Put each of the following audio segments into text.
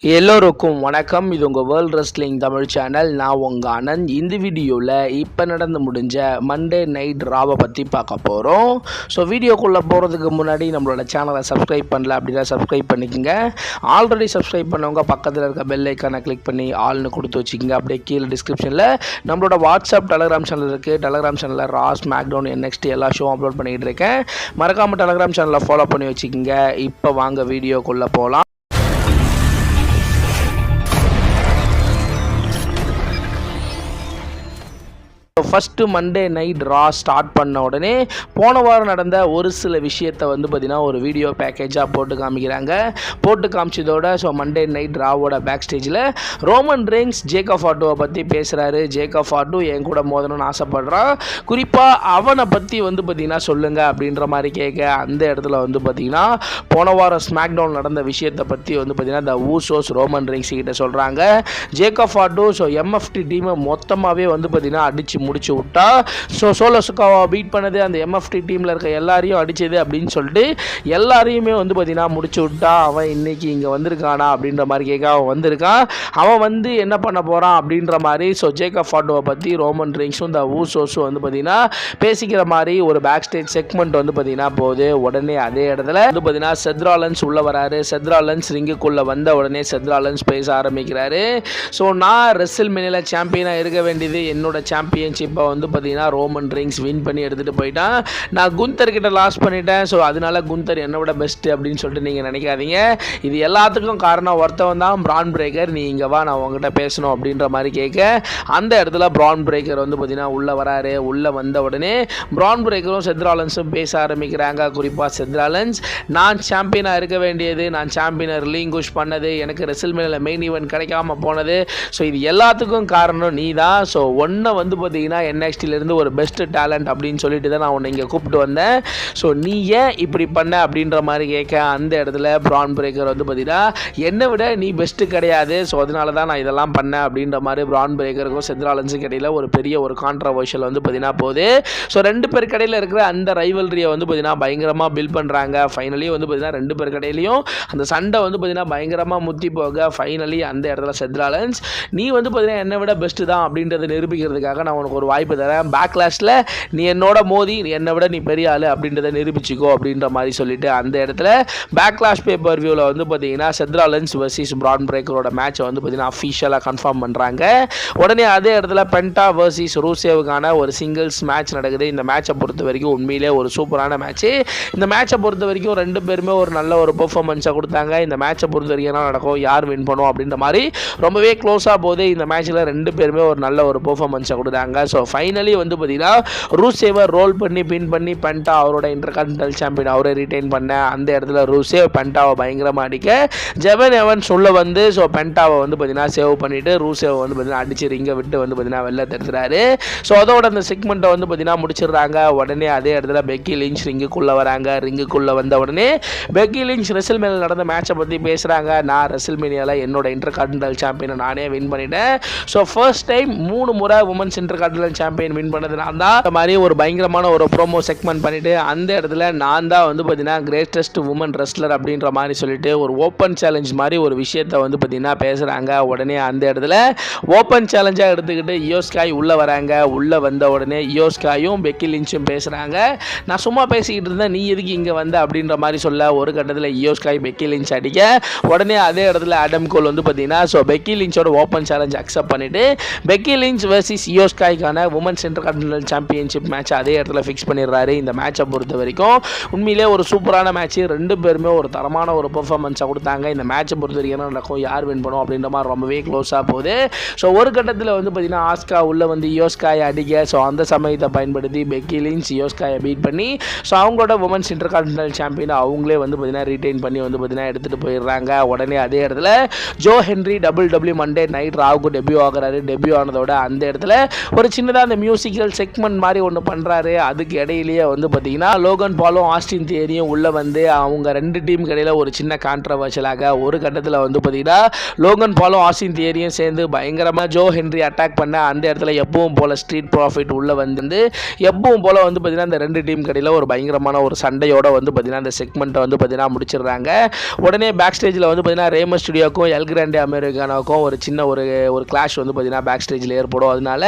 எல்லோருக்கும் வணக்கம். இது உங்கள் வேர்ல்ட் ரெஸ்லிங் தமிழ் சேனல். நான் உங்கள் ஆனந்த். இந்த வீடியோவில் இப்போ நடந்து முடிஞ்ச மண்டே நைட் ராவை பற்றி பார்க்க போகிறோம். ஸோ வீடியோக்குள்ளே போகிறதுக்கு முன்னாடி நம்மளோட சேனலை சப்ஸ்கிரைப் பண்ணல அப்படின்னா சப்ஸ்கிரைப் பண்ணிக்கோங்க. ஆல்ரெடி சப்ஸ்கிரைப் பண்ணவங்க பக்கத்தில் இருக்க பெல் ஐக்கானை கிளிக் பண்ணி ஆல்னு கொடுத்து வச்சுக்கோங்க. அப்படியே கீழே டிஸ்கிரிப்ஷனில் நம்மளோட வாட்ஸ்அப் டெலகிராம் சேனல் இருக்குது. டெலகிராம் சேனலில் ராஸ் மேக்டவுன் NXT எல்லா ஷோவும் அப்லோட் பண்ணிக்கிட்டு இருக்கேன். மறக்காமல் டெலகிராம் சேனலை ஃபாலோ பண்ணி வச்சுக்கோங்க. இப்போ வாங்க வீடியோக்குள்ளே போகலாம். First Monday night Raw start பண்ண உடனே போன வாரம் நடந்த ஒரு சில விஷயத்தை பார்த்திங்கன்னா ஒரு வீடியோ பேக்கேஜாக போட்டு காமிக்கிறாங்க. போட்டு காமிச்சதோட மண்டே நைட் ராவோட பேக் ஸ்டேஜில் ரோமன் ரெயின்ஸ் ஜேக்கப் ஆட்டோவை பற்றி பேசுகிறாரு. ஜேக்கப் ஆட்டோ என் கூட மோதணும்னு ஆசைப்படுறான், குறிப்பாக அவனை பற்றி பார்த்திங்கன்னா சொல்லுங்கள் அப்படின்ற மாதிரி கேட்க அந்த இடத்துல பார்த்திங்கன்னா போன வாரம் ஸ்மாக் டவுன் நடந்த விஷயத்தை பற்றி பார்த்திங்கன்னா த ஊசோஸ் ரோமன் ரெயின்ஸ் கிட்ட சொல்கிறாங்க. ஜேக்கப் ஆட்டோ MFT டீமை மொத்தமாகவே பார்த்திங்கன்னா அடித்து முடிச்சு விட்டா. சோலோ சிக்காவா பீட் பண்ணது, அந்த MFT டீமில் இருக்க எல்லாரையும் அடிச்சது அப்படின்னு சொல்லிட்டு எல்லாரையுமே பார்த்தீங்கன்னா முடிச்சு விட்டா. அவன் இன்னைக்கு இங்கே வந்திருக்கானா அப்படின்ற மாதிரி கேட்க அவன் வந்திருக்கான். அவன் என்ன பண்ண போகிறான் அப்படின்ற மாதிரி ஜேக்கப் ஆட்டோவை பற்றி ரோமன் ரெயின்ஸும் இந்த ஊசோஸும் பார்த்தீங்கன்னா பேசிக்கிற மாதிரி ஒரு பேக் ஸ்டேஜ் செக்மெண்ட் பார்த்தீங்கன்னா போகுது. உடனே அதே இடத்துல பார்த்தீங்கன்னா செத் ராலன்ஸ் உள்ள வராரு. செத் ராலன்ஸ் ரிங்குக்குள்ளே வந்த உடனே செத் ராலன்ஸ் பேச ஆரம்பிக்கிறாரு. நான் ரெஸ்ல்மேனியால சாம்பியனாக இருக்க வேண்டியது, என்னோட சாம்பியன்ஷிப்பை பார்த்தீங்கன்னா ரோமன் ரெயின்ஸ் வின் பண்ணி எடுத்துகிட்டு போயிட்டான். நான் குந்தர் கிட்ட லாஸ் பண்ணிட்டேன். அதனால குந்தர் என்னை விட பெஸ்ட்டு அப்படின்னு சொல்லிட்டு நீங்கள் நினைக்காதீங்க. இது எல்லாத்துக்கும் காரணம் ஒருத்தவன் தான், பிரான் பிரேக்கர். நீ இங்கே வா, நான் உங்ககிட்ட பேசணும் அப்படின்ற மாதிரி கேட்க அந்த இடத்துல பிரான் பிரேக்கர் பார்த்தீங்கன்னா உள்ளே வராரு. உள்ளே வந்த உடனே பிரான் பிரேக்கரும் செத் ராலன்ஸும் பேச ஆரம்பிக்கிறாங்க. குறிப்பாக செத் ராலன்ஸ், நான் சாம்பியனாக இருக்க வேண்டியது, நான் சாம்பியனை ரிலீங்குஷ் பண்ணது, எனக்கு ரெஸ்ல்மேனியால மெயின் ஈவென்ட் கிடைக்காம போனது, இது எல்லாத்துக்கும் காரணம் நீ தான். ஒன்றை பார்த்தீங்கன்னா NXTலேருந்து ஒரு பெஸ்ட் டேலண்ட் அப்படின்னு சொல்லிட்டு தான் நான் உன்னை இங்கே கூப்பிட்டு வந்தேன். நீ ஏன் இப்படி பண்ண அப்படின்ற மாதிரி கேட்க அந்த இடத்துல பிரான் பிரேக்கர் பார்த்தீங்கன்னா என்னை விட நீ பெஸ்ட்டு கிடையாது, அதனால தான் நான் இதெல்லாம் பண்ணேன் அப்படின்ற மாதிரி பிரான் பிரேக்கருக்கும் செத் ராலன்ஸுக்கும் இடையில் ஒரு பெரிய ஒரு கான்ட்ரவர்ஷியல் பார்த்தீங்கன்னா போகுது. ரெண்டு பேர் கடையில் இருக்கிற அந்த ரைவல்ரியை பார்த்தீங்கன்னா பயங்கரமாக பில்ட் பண்ணுறாங்க. ஃபைனலி பார்த்தீங்கன்னா ரெண்டு பேர் கடையிலையும் அந்த சண்டை பார்த்தீங்கன்னா பயங்கரமாக முத்தி போக ஃபைனலி அந்த இடத்துல செத் ராலன்ஸ், நீ பார்த்தீங்கன்னா என்னை விட பெஸ்ட்டு தான் அப்படின்றத நிரூபிக்கிறதுக்காக நான் உனக்கு ஒரு வாய்ப்பு தரேன். பேக்லாஷில் நீ என்னோட மோதி என்னை விட நீ பெரிய ஆள் அப்படின்றத நிரூபிச்சிக்கோ அப்படின்ற மாதிரி சொல்லிட்டு அந்த இடத்துல பேக்லாஷ் பேப்பர் வியூவில் பார்த்தீங்கன்னா செத் ராலன்ஸ் வர்சஸ் பிரான் பிரேக்கரோட மேட்சை பார்த்தீங்கன்னா அஃபிஷியலாக கன்ஃபார்ம் பண்ணுறாங்க. உடனே அதே இடத்துல பென்டா வர்சஸ் ரூசேவுக்கான ஒரு சிங்கிள்ஸ் மேட்ச் நடக்குது. இந்த மேட்சை பொறுத்த வரைக்கும் உண்மையிலே ஒரு சூப்பரான மேட்ச்சு. இந்த மேட்சை பொறுத்த வரைக்கும் ரெண்டு பேருமே ஒரு நல்ல ஒரு பெர்ஃபார்மன்ஸை கொடுத்தாங்க. இந்த மேட்சை பொறுத்த வரைக்கும் என்ன நடக்கும், யார் வின் பண்ணும் அப்படின்ற மாதிரி ரொம்பவே க்ளோஸாக போகுது. இந்த மேட்ச்சில் ரெண்டு பேருமே ஒரு நல்ல ஒரு பெர்ஃபார்மன்ஸை கொடுத்தாங்க. ஃபைனலி பார்த்தீங்கன்னா ரூசேவை ரோல் பண்ணி பின் பண்ணி பென்டா அவரோட இன்டர்கான்டினென்டல் சாம்பியன் அவரை ரிட்டைன் பண்ண அந்த இடத்துல ரூசேவ் பென்டாவை பயங்கரமாக அடிக்க ஜெவன் எவன்ஸ் உள்ள பென்டாவை பார்த்தீங்கன்னா சேவ் பண்ணிட்டு ரூசேவை பார்த்தீங்கன்னா அடிச்சு ரிங்கை விட்டு பார்த்தீங்கன்னா வெளில தடுத்துறாரு. அதோட அந்த செக்மெண்ட்டை பார்த்தீங்கன்னா முடிச்சிடுறாங்க. உடனே அதே இடத்துல பெக்கி லிஞ்ச் ரிங்குக்குள்ளே வராங்க. ரிங்குக்குள்ளே வந்த உடனே பெக்கி லிஞ்ச் ரெஸ்ல்மேனியால நடந்த மேட்சை பற்றி பேசுகிறாங்க. நான் ரெஸ்ல்மேனியால என்னோட இன்டர்கான்டினென்டல் சாம்பியனை நானே வின் பண்ணிட்டேன். ஃபர்ஸ்ட் டைம் 3 முறை உமன்ஸ் இன்டர்கான்டினென்டல் சாம்பியன் வின் பண்ணது நான் தான். இந்த மாதிரி ஒரு பயங்கரமான ஒரு ப்ரோமோ செக்மெண்ட் பண்ணிட்டு அந்த இடத்துல நான் தான் பார்த்தீங்கன்னா கிரேட்டஸ்ட் உமன் ரெஸ்லர் அப்படின்ற மாதிரி சொல்லிட்டு ஒரு ஓப்பன் சேலஞ்ச் மாதிரி ஒரு விஷயத்தை பார்த்தீங்கன்னா பேசுகிறாங்க. உடனே அந்த இடத்துல ஓப்பன் சேலஞ்சாக எடுத்துக்கிட்டு இயோ ஸ்காய் உள்ளே வராங்க. உள்ளே வந்த உடனே இயோ ஸ்காயும் பெக்கி லிஞ்சும் பேசுகிறாங்க. நான் சும்மா பேசிக்கிட்டு இருந்தேன், நீ எதுக்கு இங்கே வந்த அப்படின்ற மாதிரி சொல்ல ஒரு கட்டத்தில் இயோ ஸ்காய் பெக்கி லிஞ்ச் அடிக்க உடனே அதே இடத்துல ஆடம் கோல் பார்த்தீங்கன்னா பெக்கி லிஞ்சோட ஓப்பன் சேலஞ்ச் அக்செப்ட் பண்ணிட்டு பெக்கி லிஞ்ச் வர்சஸ் இயோ ஸ்காய்க்கான உமன்ஸ் இன்டர்கான்டினென்டல் சாம்பியன்ஷிப் மேட்ச் அதே இடத்துல ஃபிக்ஸ் பண்ணிடுறாரு. இந்த மேட்சை பொறுத்த வரைக்கும் உண்மையிலே ஒரு சூப்பரான மேட்ச். ரெண்டு பேருமே ஒரு தரமான ஒரு பெர்ஃபார்மன்ஸை கொடுத்தாங்க. இந்த மேட்சை பொறுத்த வரைக்கும் என்ன நடக்கும், யார் வின் பண்ணும் அப்படின்ற மாதிரி ரொம்பவே க்ளோஸாக போகுது. ஒரு கட்டத்தில் பார்த்தீங்கன்னா ஆஸ்கா உள்ளே இயோ ஸ்காயை அடிக்க அந்த சமயத்தை பயன்படுத்தி பெக்கி லிஞ்ச் இயோ ஸ்காயை பீட் பண்ணி அவங்களோட உமன்ஸ் இன்டர்கான்டினென்டல் சாம்பியனை அவங்களே பார்த்தீங்கன்னா ரிட்டைன் பண்ணி பார்த்தீங்கன்னா எடுத்துகிட்டு போயிடுறாங்க. உடனே அதே இடத்துல Joe Hendry WWE Monday night ராவுக்கு டெபியூ ஆகுறாரு. டெபியூ ஆனதோட அந்த இடத்துல ஒரு சின்னதாக அந்த மியூசிக்கல் செக்மெண்ட் மாதிரி ஒன்று பண்ணுறாரு. அதுக்கு இடையிலேயே வந்து பார்த்தீங்கன்னா லோகன் பாலும் ஆஸ்டின் தியரியும் உள்ளே வந்து அவங்க 2 டீமுக்கு இடையில ஒரு சின்ன கான்ட்ரவர்ஷியலாக ஒரு கட்டத்தில் வந்து பார்த்தீங்கன்னா லோகன் பாலும் ஆஸ்டின் தியரியும் சேர்ந்து பயங்கரமாக ஜோ ஹென்றி அட்டாக் பண்ண அந்த இடத்துல எப்பவும் போல் ஸ்ட்ரீட் ப்ராஃபிட் உள்ளே வந்து எப்பவும் போல் வந்து பார்த்தீங்கன்னா இந்த 2 டீம் இடையில ஒரு பயங்கரமான ஒரு சண்டையோட வந்து பார்த்தீங்கன்னா அந்த செக்மெண்ட்டை வந்து பார்த்தீங்கன்னா முடிச்சிடுறாங்க. உடனே பேக் ஸ்டேஜில் வந்து பார்த்தீங்கன்னா ரேமஸ் ஸ்டுடியோக்கும் எல் கிராண்டே அமெரிக்கானோக்கும் ஒரு சின்ன ஒரு கிளாஷ் வந்து பார்த்தீங்கன்னா பேக் ஸ்டேஜில் ஏற்படும். அதனால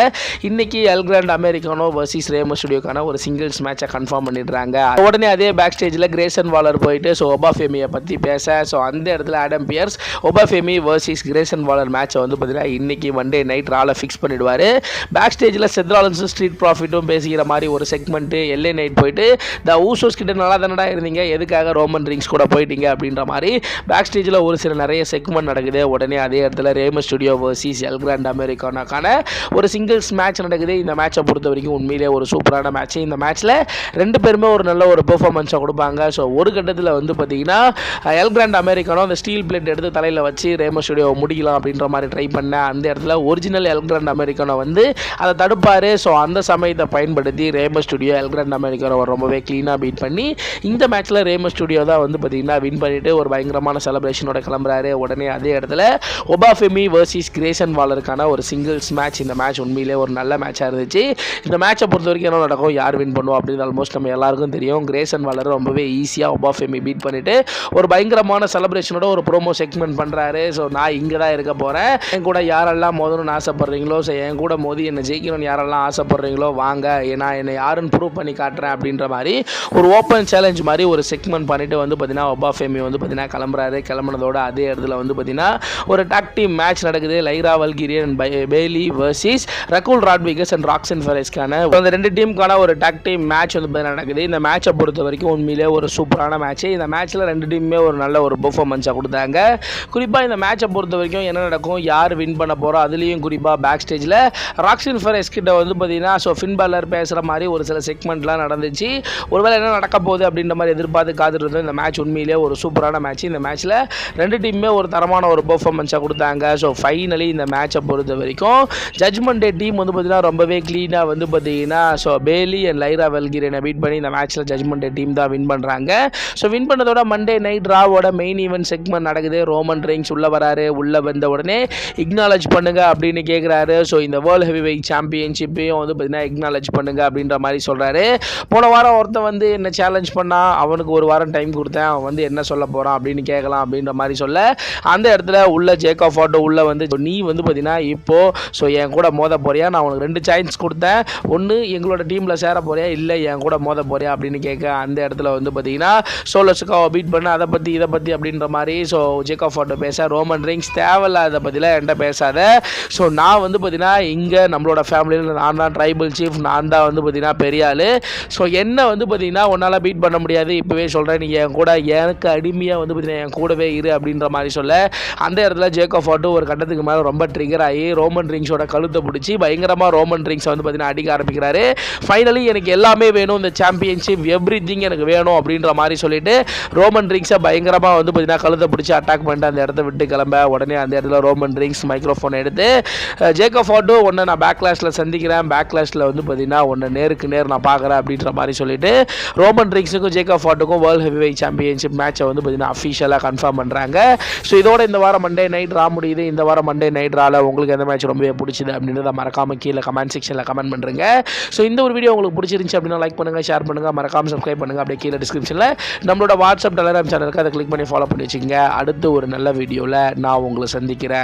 இன்னைக்கு L grand Americano versus Remus ஸ்டுடியோக்கான ஒரு சிங்கிள்ஸ் மேட்சை கன்ஃபார்ம் பண்ணிடுறாங்க. உடனே அதே பேக் ஸ்டேஜில் கிரேசன் வாலர் போயிட்டு ஸோ ஒபாஃபெமியை பற்றி பேச ஸோ அந்த இடத்துல ஆடம் பியர்ஸ் ஒபாஃபெமி வர்சஸ் கிரேசன் வாலர் மேட்சை வந்து பார்த்தீங்கன்னா இன்னைக்கு மண்டே நைட் ரால ஃபிக்ஸ் பண்ணிடுவார். பேக் ஸ்டேஜில் செத் ராலின்ஸும் ஸ்ட்ரீட் ப்ராஃபிட்டும் பேசிக்கிற மாதிரி ஒரு செக்மெண்ட்டு எல்ஏ நைட் போயிட்டு த ஊசோஸ் கிட்ட நல்லா தானடா இருந்தீங்க, எதுக்காக ரோமன் ரிங்ஸ் கூட போயிட்டீங்க அப்படின்ற மாதிரி பேக் ஸ்டேஜில் ஒரு சில நிறைய செக்மெண்ட் நடக்குது. உடனே அதே இடத்துல Rey Mysterio versus El Grande அமெரிக்கானாக்கான ஒரு சிங்கிள்ஸ் மேட்ச் நடக்குது. இந்த மேட்சை பொறுத்த வரைக்கும் உண்மையிலே ஒரு சூப்பரான மேட்ச். இந்த மேட்ச்சில் 2 பேருமே ஒரு நல்ல ஒரு பெர்ஃபார்மன்ஸை கொடுப்பாங்க. ஸோ ஒரு கட்டத்தில் வந்து பார்த்தீங்கன்னா எல் கிராண்ட் அமெரிக்கானோ அந்த ஸ்டீல் பிளேட் எடுத்து தலையில் வச்சு ரேமஸ் ஸ்டுடியோ முடிக்கலாம் அப்படின்ற மாதிரி ட்ரை பண்ண அந்த இடத்துல ஒரிஜினல் எல் கிராண்ட் அமெரிக்கானோ வந்து அதை தடுப்பார். ஸோ அந்த சமயத்தை பயன்படுத்தி Remus studio L grand Americano ரொம்பவே க்ளீனாக பீட் பண்ணி இந்த மேட்ச்சில் ரேமஸ் ஸ்டுடியோ தான் வந்து பார்த்தீங்கன்னா வின் பண்ணிட்டு ஒரு பயங்கரமான செலிப்ரேஷனோட கிளம்புறாரு. உடனே அதே இடத்துல ஒபாஃபெமி வர்சஸ் கிரேசன் வாலருக்கான ஒரு சிங்கிள்ஸ் மேட்ச். இந்த மேட்ச் உண்மையிலே ஒரு நல்ல மேட்சாக இருந்துச்சு. இந்த மேட்சை பொறுத்த வரைக்கும் என்ன நடக்கும், யார் வின் பண்ணுவோம் அப்படின்னு ஆல்மோஸ்ட் நம்ம எல்லாருக்கும் தெரியும். கிரேசன் வாலர் ரொம்பவே ஈஸியாக ஒபாஃபெமி பீட் பண்ணிட்டு ஒரு பயங்கரமான செலிப்ரேஷனோட ஒரு ப்ரோமோ செக்மெண்ட் பண்ணுறாரு. ஸோ நான் இங்கே தான் இருக்க போகிறேன், என் கூட யாரெல்லாம் மோதணும்னு ஆசைப்படுறீங்களோ, ஸோ என் கூட மோதி என்னை ஜெயிக்கணும்னு யாரெல்லாம் ஆசைப்படுறீங்களோ வாங்க, நான் என்னை யாருன்னு ப்ரூவ் பண்ணி காட்டுறேன் அப்படின்ற மாதிரி ஒரு ஓப்பன் சேலஞ்ச் மாதிரி ஒரு செக்மெண்ட் பண்ணிட்டு வந்து பார்த்தீங்கன்னா ஒபாஃபெமி வந்து பார்த்தீங்கன்னா கிளம்புறாரு. கிளம்புனதோட அதே இடத்துல வந்து பார்த்தீங்கன்னா ஒரு டாக் டீம் மேட்ச் நடக்குது. லைரா வல்கிரியன் பேலி வர்சஸ் ரகுல் ராட்விகஸ் அண்ட் ராக்சன் ஃபெரஸ்க்கான அந்த 2 டீமுக்கான ஒரு டாக் டீம் மேட்ச் வந்து பார்த்தீங்கன்னா நடக்குது. இந்த மேட்சை பொறுத்த வரைக்கும் உண்மையிலே ஒரு சூப்பரான மேட்ச். இந்த மேட்ச்சில் 2 டீமுமே ஒரு நல்ல ஒரு பெர்ஃபார்மன்ஸாக கொடுத்தாங்க. குறிப்பாக இந்த மேட்சை பொறுத்த வரைக்கும் என்ன நடக்கும், யார் வின் பண்ண போகிறோம், அதுலேயும் குறிப்பாக பேக் ஸ்டேஜில் ராக்சன் ஃபெரஸ் கிட்ட வந்து பார்த்தீங்கன்னா ஸோ ஃபின் பாலர் பேசுகிற மாதிரி ஒரு சில செக்மெண்ட்லாம் நடந்துச்சு. ஒருவேளை என்ன நடக்க போகுது அப்படின்ற மாதிரி எதிர்பார்த்து காத்துட்டு இந்த மேட்ச் உண்மையிலே ஒரு சூப்பரான மேட்ச். இந்த மேட்ச்சில் 2 டீமுமே ஒரு தரமான ஒரு பெர்ஃபார்மன்ஸாக கொடுத்தாங்க. ஸோ ஃபைனலி இந்த மேட்சை பொறுத்த வரைக்கும் ஜட்ஜ்மெண்ட் டே டீம் வந்து பார்த்தீங்கன்னா ரொம்பவே க்ளீனாக வந்து பார்த்தீங்கன்னா ஸோ பேலி அண்ட் லைரா வெல்கிரியனை பீட் பண்ணி இந்த மேட்ச்சில் ஜட்ஜ்மெண்ட் டே டீம் தான் வின் பண்ணுறாங்க. ஸோ வின் பண்ணதோட மண்டே நைட் ராவோட மெயின் ஈவென்ட் செக்மெண்ட் நடக்குது. ரோமன் ரெயின்ஸ் உள்ளே வராரு. உள்ளே வந்த உடனே இக்னாலஜ் பண்ணுங்க அப்படின்னு கேட்குறாரு. ஸோ இந்த வேர்ல்டு ஹெவி வெயிட் சாம்பியன்ஷிப்பையும் வந்து பார்த்தீங்கன்னா இக்னாலஜ் பண்ணுங்க அப்படின்ற மாதிரி சொல்கிறாரு. போன வாரம் ஒருத்தன் வந்து என்ன சேலஞ்ச் பண்ணால் அவனுக்கு ஒரு வாரம் டைம் கொடுத்தேன், அவன் வந்து என்ன சொல்ல போகிறான் அப்படின்னு கேட்கலாம் அப்படின்ற மாதிரி சொல்ல அந்த இடத்துல உள்ள ஜேக்கப் ஃபாட்டோ உள்ளே வந்து நீ வந்து பார்த்தீங்கன்னா இப்போது ஸோ என் கூட மோத போறியா, நான் உனக்கு 2 சான்ஸ் கொடுத்தேன், ஒன்று எங்களோட டீமில் சேர போறியா இல்லை என் கூட மோத போறியா அப்படின்னு கேட்க அந்த இடத்துல வந்து பார்த்தீங்கன்னா சோலோஸுக்காக பீட் பண்ண அதை பற்றி இதை பற்றி அப்படின்ற மாதிரி ஸோ ஜேக்கப் ஃபாட்டோ பேச ரோமன் ரெயின்ஸ் தேவையில்லாத பற்றிலாம் என்கிட்ட பேசாத, ஸோ நான் வந்து பார்த்தீங்கன்னா இங்கே நம்மளோட ஃபேமிலியில் நான் தான் ட்ரைபல் சீஃப், நான் தான் வந்து பார்த்தீங்கன்னா பெரிய ஆள், ஸோ என்ன வந்து பார்த்தீங்கன்னா உன்னால் பீட் பண்ண முடியாது, இப்போவே சொல்கிறேன் நீ என் கூட எனக்கு அடிமையாக வந்து பார்த்தீங்கன்னா என் கூடவே இரு அப்படின்ற மாதிரி சொல்ல அந்த இடத்துல ஜேக்கப் ஃபாட்டோ ஒரு கட்டத்துக்கு மேலே ரொம்ப ட்ரிகர் ஆகி ரோமன் ரிங்ஸோட கழுத்தை பிடிச்சி பயங்கரமாக ரோமன் ரிங்ஸை வந்து பார்த்தீங்கன்னா அடிக்க ஆரம்பிக்கிறாரு. ஃபைனலி எனக்கு எல்லாமே வேணும், இந்த சாம்பியன்ஷிப் எவ்ரி திங் எனக்கு வேணும் அப்படின்ற மாதிரி சொல்லிட்டு ரோமன் ரிங்ஸை பயங்கரமாக வந்து பார்த்தீங்கன்னா கழுத்தை பிடிச்சி அட்டாக் பண்ணிட்டு அந்த இடத்த விட்டு கிளம்ப உடனே அந்த இடத்துல ரோமன் ரிங்ஸ் மைக்ரோஃபோன் எடுத்து ஜேக்கப் ஃபாட்டோ உன்னை நான் பேக்லாஷில் சந்திக்கிறேன், பேக்லாஷில் வந்து பார்த்தீங்கன்னா உன்னை நேருக்கு நேர் நான் பார்க்குறேன் அப்படின்ற மாதிரி சொல்லிட்டு ரோமன் ரிங்ஸுக்கும் ஜேக்கப் ஃபாட்டோக்கும் வேர்ல்டு ஹெவி வெயிட் சாம்பியன்ஷிப் மேட்சை வந்து பார்த்தீங்கன்னா அஃபிஷியலாக கன்ஃபார்ம் பண்ணுறாங்க. ஸோ இதோட இந்த வாரம் மண்டே நைட் ரா முடியுது. இந்த வாரம் மண்டே நைட் ரால உங்களுக்கு எந்த மேட்ச் ரொம்பவே பிடிச்சிது அப்படின்றத மறக்காமல் கீழே கமெண்ட் செக்ஷனில் கமெண்ட் பண்ணுறேங்க. ஸோ இந்த ஒரு வீடியோ உங்களுக்கு பிடிச்சிருந்துச்சு அப்படின்னா லைக் பண்ணுங்கள், ஷேர் பண்ணுங்கள், மறக்காமல் சப்ஸ்கிரைப் பண்ணுங்கள். அப்படியே கீழே டிஸ்கிரிப்ஷனில் நம்மளோட வாட்ஸ்அப் டெலகிராம் சேனலுக்கு அதை கிளிக் பண்ணி ஃபாலோ பண்ணி வச்சுக்கோங்க. அடுத்து ஒரு நல்ல வீடியோவில் நான் உங்களை சந்திக்கிறேன்.